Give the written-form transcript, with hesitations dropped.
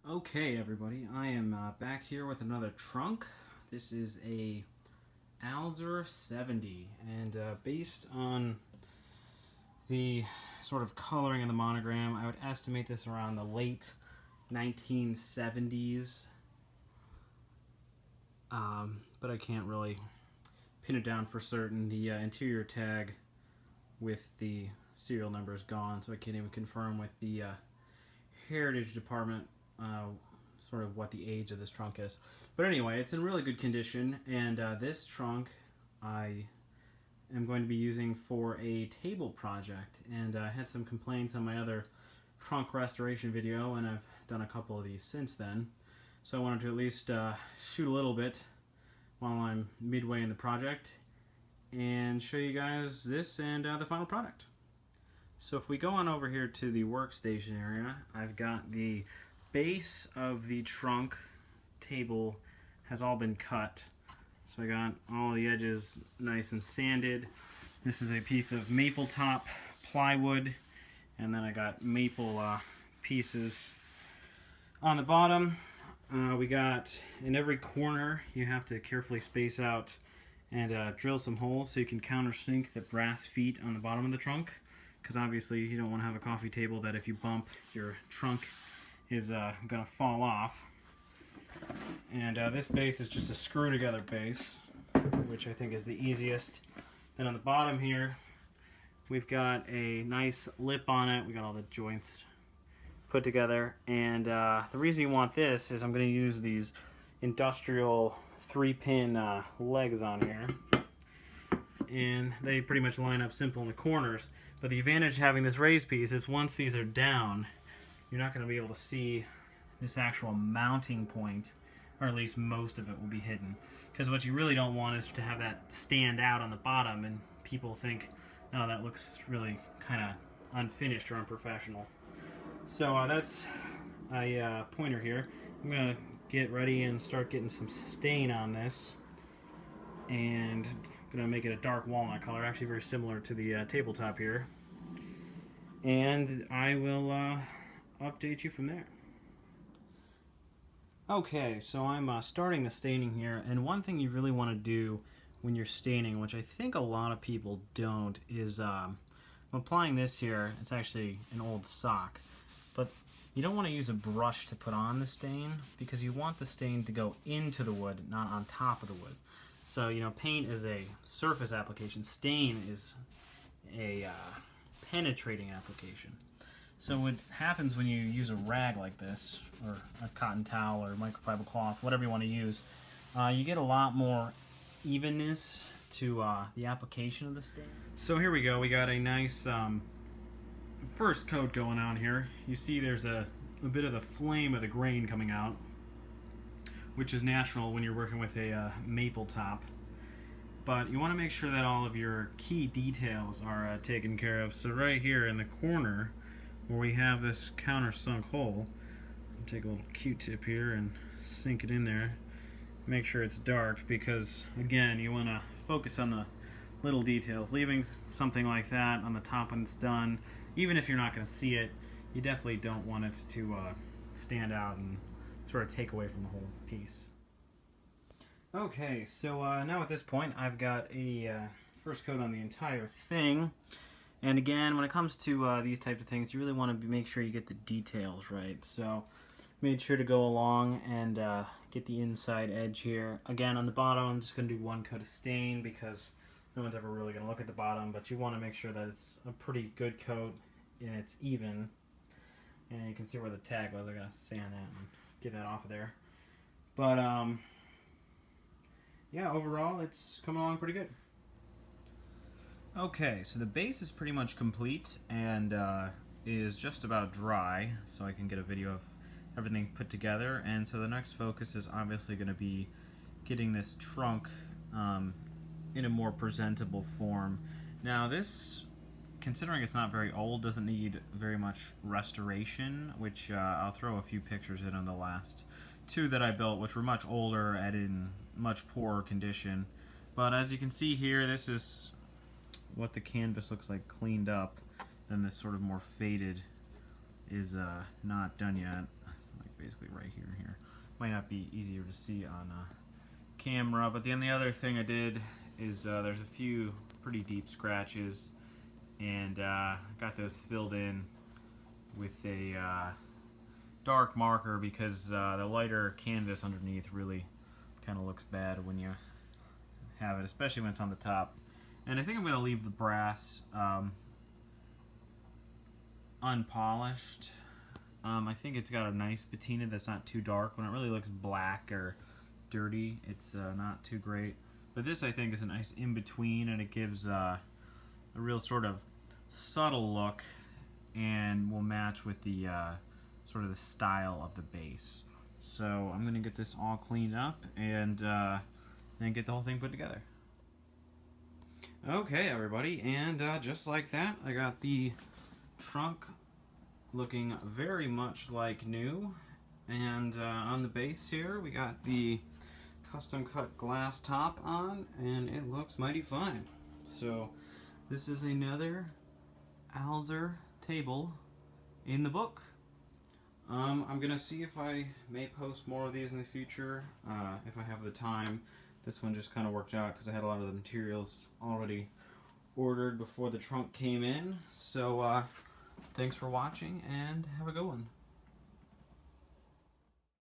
Okay, everybody, I am back here with another trunk. This is a Alzer 70, and based on the sort of coloring of the monogram, I would estimate this around the late 1970s, but I can't really pin it down for certain. The interior tag with the serial number is gone, so I can't even confirm with the Heritage Department sort of what the age of this trunk is. But anyway, it's in really good condition, and this trunk I am going to be using for a table project. And I had some complaints on my other trunk restoration video, and I've done a couple of these since then. So I wanted to at least shoot a little bit while I'm midway in the project and show you guys this and the final product. So if we go on over here to the workstation area, I've got the base of the trunk table has all been cut. So I got all the edges nice and sanded. This is a piece of maple top plywood, and then I got maple pieces on the bottom. We got in every corner you have to carefully space out and drill some holes so you can countersink the brass feet on the bottom of the trunk, because obviously you don't want to have a coffee table that if you bump, your trunk is going to fall off. And this base is just a screw together base, which I think is the easiest. Then on the bottom here we've got a nice lip on it. We got all the joints put together, and the reason you want this is I'm going to use these industrial 3-pin legs on here, and they pretty much line up simple in the corners. But the advantage of having this raised piece is once these are down, you're not going to be able to see this actual mounting point, or at least most of it will be hidden. Because what you really don't want is to have that stand out on the bottom and people think, oh, that looks really kind of unfinished or unprofessional. So that's a pointer here. I'm going to get ready and start getting some stain on this, and I'm going to make it a dark walnut color, actually very similar to the tabletop here. And I will update you from there. Okay, so I'm starting the staining here, and one thing you really want to do when you're staining, which I think a lot of people don't, is I'm applying this here. It's actually an old sock, but you don't want to use a brush to put on the stain, because you want the stain to go into the wood, not on top of the wood. So, you know, paint is a surface application, stain is a penetrating application. So what happens when you use a rag like this, or a cotton towel or microfiber cloth, whatever you want to use, you get a lot more evenness to the application of the stain. So here we go, we got a nice first coat going on here. You see there's a bit of the flame of the grain coming out, which is natural when you're working with a maple top. But you want to make sure that all of your key details are taken care of. So right here in the corner where we have this countersunk hole, I'll take a little Q-tip here and sink it in there. Make sure it's dark, because again, you want to focus on the little details. Leaving something like that on the top when it's done, even if you're not going to see it, you definitely don't want it to stand out and sort of take away from the whole piece. Okay, so now at this point I've got a first coat on the entire thing. And again, when it comes to these types of things, you really want to make sure you get the details right. So made sure to go along and get the inside edge here. Again, on the bottom I'm just going to do one coat of stain, because no one's ever really going to look at the bottom, but you want to make sure that it's a pretty good coat and it's even. And you can see where the tag was. I gotta sand that and get that off of there. But yeah, overall it's coming along pretty good. Okay, so the base is pretty much complete and is just about dry, so I can get a video of everything put together. And so the next focus is obviously going to be getting this trunk in a more presentable form. Now this, considering it's not very old, doesn't need very much restoration, which I'll throw a few pictures in on the last two that I built, which were much older and in much poorer condition. But as you can see here, this is what the canvas looks like cleaned up. Then this sort of more faded is not done yet. like basically right here and here. Might not be easier to see on camera, but then the other thing I did is there's a few pretty deep scratches, and got those filled in with a dark marker because the lighter canvas underneath really kind of looks bad when you have it, especially when it's on the top. And I think I'm going to leave the brass unpolished. I think it's got a nice patina that's not too dark. When it really looks black or dirty, it's not too great. But this, I think, is a nice in-between, and it gives a real sort of subtle look and will match with the sort of the style of the base. So I'm going to get this all cleaned up and then get the whole thing put together. Okay, everybody, and just like that, I got the trunk looking very much like new. And on the base here, we got the custom cut glass top on, and it looks mighty fine. So this is another Alzer table in the book. I'm gonna see if I may post more of these in the future, if I have the time. This one just kind of worked out because I had a lot of the materials already ordered before the trunk came in. So thanks for watching, and have a good one.